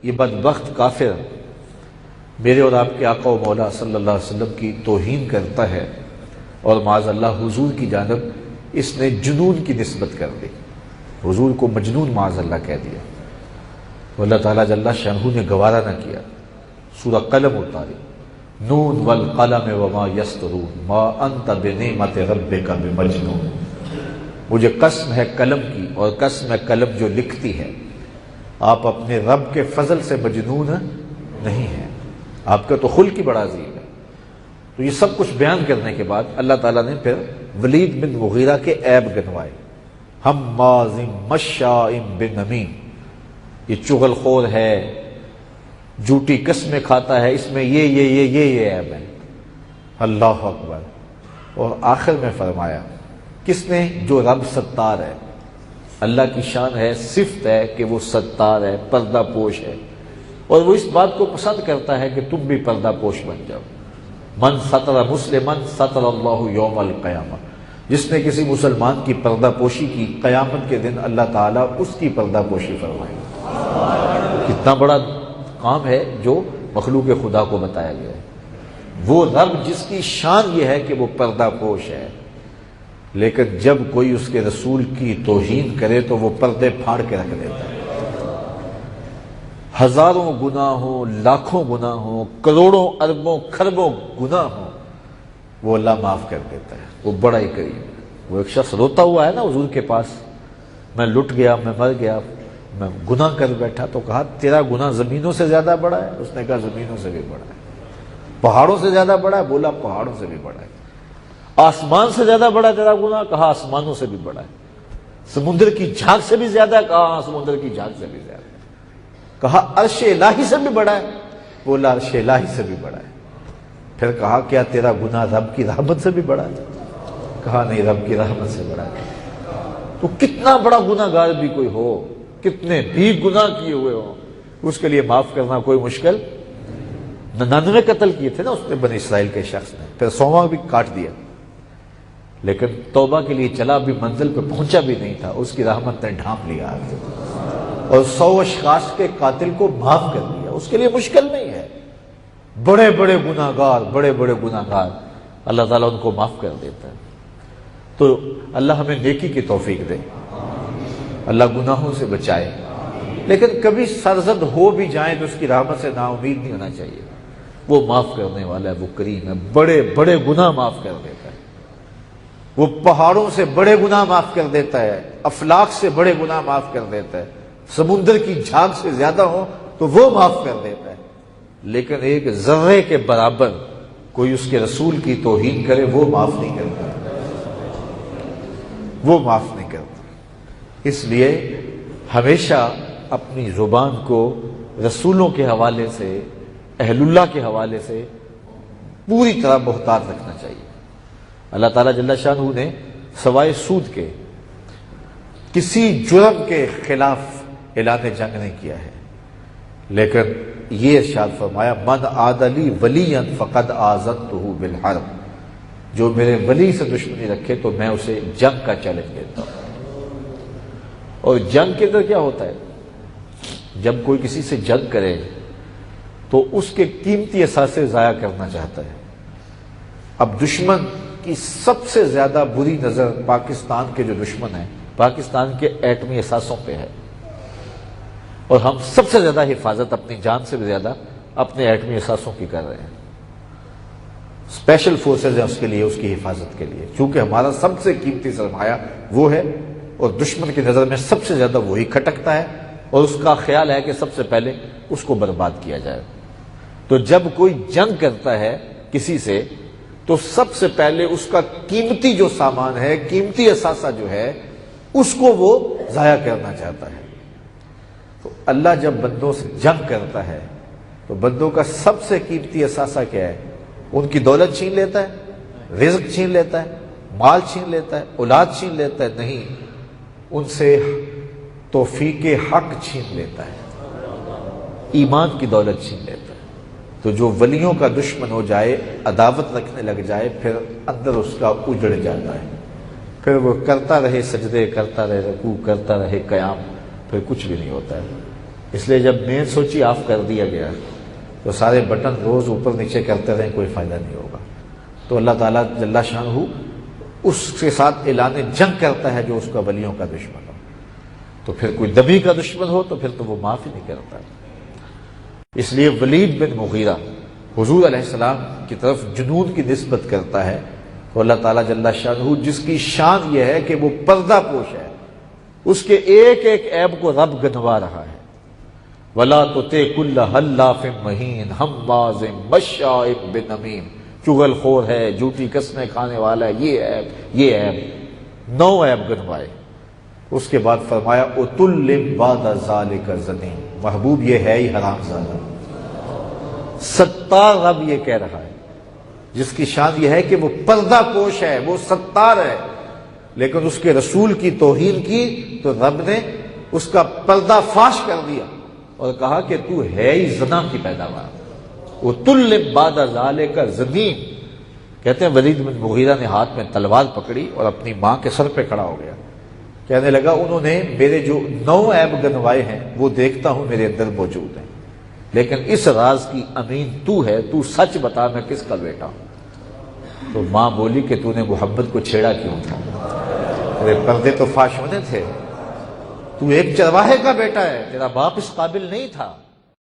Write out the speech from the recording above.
یہ بدبخت کافر میرے اور آپ کے آقا و مولا صلی اللہ علیہ وسلم کی توہین کرتا ہے اور معاذ اللہ حضور کی جانب اس نے جنون کی نسبت کر دی، حضور کو مجنون معاذ اللہ کہہ دیا، تو اللہ تعالیٰ جل شانہ نے گوارا نہ کیا۔ سورہ قلم اتاری، نون والقلم وما یسطرون ما انت بنعمت ربک بمجنون، مجھے قسم ہے قلم کی اور قسم ہے قلم جو لکھتی ہے، آپ اپنے رب کے فضل سے مجنون نہیں ہیں، آپ کا تو خلق ہی بڑا عظیم ہے۔ تو یہ سب کچھ بیان کرنے کے بعد اللہ تعالیٰ نے پھر ولید بن مغیرہ کے عیب گنوائے، ہمازٍ مشاء بنمیم، یہ چغل خور ہے، جھوٹی قسمیں کھاتا ہے، اس میں یہ عیب ہے۔ اللہ اکبر۔ اور آخر میں فرمایا کس نے؟ جو رب ستار ہے، اللہ کی شان ہے، صفت ہے کہ وہ ستار ہے، پردہ پوش ہے، اور وہ اس بات کو پسند کرتا ہے کہ تم بھی پردہ پوش بن جاؤ۔ من ستر مسلمن ستر اللہ یوم القیامہ، جس نے کسی مسلمان کی پردہ پوشی کی، قیامت کے دن اللہ تعالیٰ اس کی پردہ پوشی فرمائے گا۔ کتنا بڑا کام ہے جو مخلوق خدا کو بتایا گیا ہے۔ وہ رب جس کی شان یہ ہے کہ وہ پردہ پوش ہے، لیکن جب کوئی اس کے رسول کی توہین کرے تو وہ پردے پھاڑ کے رکھ دیتا ہے۔ ہزاروں گناہ ہوں، لاکھوں گناہ ہوں، کروڑوں اربوں کھربوں گناہ ہوں، وہ اللہ معاف کر دیتا ہے، وہ بڑا ہی کریم ہے۔ وہ ایک شخص روتا ہوا ہے نا حضور کے پاس، میں لٹ گیا، میں مر گیا، میں گناہ کر بیٹھا، تو کہا تیرا گناہ زمینوں سے زیادہ بڑا ہے؟ اس نے کہا زمینوں سے بھی بڑا ہے۔ پہاڑوں سے زیادہ بڑا ہے؟ بولا پہاڑوں سے بھی بڑا ہے۔ آسمان سے زیادہ بڑا تیرا گناہ؟ کہا آسمانوں سے بھی بڑا ہے۔ سمندر کی جھاگ سے بھی زیادہ؟ کہا ہاں سمندر کی جھاگ سے بھی زیادہ۔ کہا عرش الہی سے بھی بڑا ہے؟ بولا عرش الہی سے بھی بڑا ہے۔ پھر کہا کیا تیرا گناہ رب کی رحمت سے بھی بڑا ہے؟ کہا نہیں، رب کی رحمت سے بڑا ہے۔ تو کتنا بڑا گناہ گار بھی کوئی ہو، کتنے بھی گناہ کیے ہوئے ہو، اس کے لیے معاف کرنا کوئی مشکل 99 قتل کیے تھے نا اس نے بنی اسرائیل کے شخص نے، پھر 100واں بھی کاٹ دیا، لیکن توبہ کے لیے چلا بھی، منزل پہ پہنچا بھی نہیں تھا، اس کی رحمت نے ڈھانپ لیا اور 100 اشخاص کے قاتل کو معاف کر دیا۔ اس کے لیے مشکل نہیں ہے۔ بڑے بڑے گناہ گار اللہ تعالیٰ ان کو معاف کر دیتا ہے۔ تو اللہ ہمیں نیکی کی توفیق دے، اللہ گناہوں سے بچائے، لیکن کبھی سرزد ہو بھی جائیں تو اس کی رحمت سے نا امید نہیں ہونا چاہیے۔ وہ معاف کرنے والا ہے، وہ کریم ہے، بڑے بڑے گناہ معاف کر دیتا ہے۔ وہ پہاڑوں سے بڑے گناہ معاف کر دیتا ہے، افلاک سے بڑے گناہ معاف کر دیتا ہے، سمندر کی جھاگ سے زیادہ ہو تو وہ معاف کر دیتا ہے، لیکن ایک ذرے کے برابر کوئی اس کے رسول کی توہین کرے وہ معاف نہیں کرتا، وہ معاف نہیں کرتا۔ اس لیے ہمیشہ اپنی زبان کو رسولوں کے حوالے سے، اہل اللہ کے حوالے سے پوری طرح محتاط رکھنا چاہیے۔ اللہ تعالیٰ جل شانہ نے سوائے سود کے کسی جرم کے خلاف اعلان جنگ نہیں کیا ہے، لیکن یہ ارشاد فرمایا من عاد لی ولیا فقد آذنتہ بالحرب، جو میرے ولی سے دشمنی رکھے تو میں اسے جنگ کا چیلنج دیتا ہوں۔ اور جنگ کے اندر کیا ہوتا ہے؟ جب کوئی کسی سے جنگ کرے تو اس کے قیمتی اثاثے ضائع کرنا چاہتا ہے۔ اب دشمن کی سب سے زیادہ بری نظر پاکستان کے جو دشمن ہیں، پاکستان کے ایٹمی اثاثوں پہ ہے، اور ہم سب سے زیادہ حفاظت اپنی جان سے بھی زیادہ اپنے ایٹمی اثاثوں کی کر رہے ہیں۔ اسپیشل فورسز ہیں اس کے لیے، اس کی حفاظت کے لیے، چونکہ ہمارا سب سے قیمتی سرمایہ وہ ہے، اور دشمن کی نظر میں سب سے زیادہ وہی کھٹکتا ہے، اور اس کا خیال ہے کہ سب سے پہلے اس کو برباد کیا جائے۔ تو جب کوئی جنگ کرتا ہے کسی سے تو سب سے پہلے اس کا قیمتی جو سامان ہے، قیمتی اثاثہ جو ہے، اس کو وہ ضائع کرنا چاہتا ہے۔ تو اللہ جب بندوں سے جنگ کرتا ہے تو بندوں کا سب سے قیمتی اثاثہ کیا ہے؟ ان کی دولت چھین لیتا ہے، رزق چھین لیتا ہے، مال چھین لیتا ہے، اولاد چھین لیتا ہے؟ نہیں، ان سے توفیق حق چھین لیتا ہے، ایمان کی دولت چھین لیتا ہے۔ تو جو ولیوں کا دشمن ہو جائے، عداوت رکھنے لگ جائے، پھر اندر اس کا اجڑ جاتا ہے، پھر وہ کرتا رہے سجدے، کرتا رہے رکوع، کرتا رہے قیام، پھر کچھ بھی نہیں ہوتا ہے۔ اس لیے جب مین سوئچ آف کر دیا گیا تو سارے بٹن روز اوپر نیچے کرتے رہیں، کوئی فائدہ نہیں ہوگا۔ تو اللہ تعالیٰ جل شانہ اس کے ساتھ اعلان جنگ کرتا ہے جو اس کا ولیوں کا دشمن ہو۔ تو پھر کوئی نبی کا دشمن ہو تو پھر تو وہ معاف ہی نہیں کرتا۔ اس لیے ولید بن مغیرہ حضور علیہ السلام کی طرف جنون کی نسبت کرتا ہے، تو اللہ تعالیٰ جل شانہ جس کی شان یہ ہے کہ وہ پردہ پوش ہے، اس کے ایک ایک عیب کو رب گنوا رہا ہے۔ وَلَا تُطِعْ كُلَّ حَلَّافٍ مَّهِينٍ ہَمَّازٍ مَّشَّاءٍ بِنَمِيمٍ، چغل خور ہے، جھوٹی قسمیں کھانے والا ہے، یہ عیب 9 عیب گنوائے۔ اس کے بعد فرمایا اُتُلٍّ بَعْدَ ذَلِكَ زَنِيمٍ، محبوب یہ ہے ہی حرام زادہ۔ ستار رب یہ کہہ رہا ہے، جس کی شان یہ ہے کہ وہ پردہ پوش ہے، وہ ستار ہے، لیکن اس کے رسول کی توہین کی تو رب نے اس کا پردہ فاش کر دیا اور کہا کہ تو ہے ہی زنا کی پیداوار۔ وَتُلِّ بَعْدَ ذَلِكَ زَنِيمٍ، کہتے ہیں ولید بن مغیرہ نے ہاتھ میں تلوار پکڑی اور اپنی ماں کے سر پہ کھڑا ہو گیا، کہنے لگا انہوں نے میرے جو 9 عیب گنوائے ہیں وہ دیکھتا ہوں میرے اندر موجود ہیں، لیکن اس راز کی امین تو ہے، تو سچ بتا میں کس کا بیٹا ہوں۔ تو ماں بولی کہ تو نے محمد کو چھیڑا کیوں تھا، تیرے پردے تو فاش ہونے تھے، تو ایک چرواہے کا بیٹا ہے، تیرا باپ اس قابل نہیں تھا۔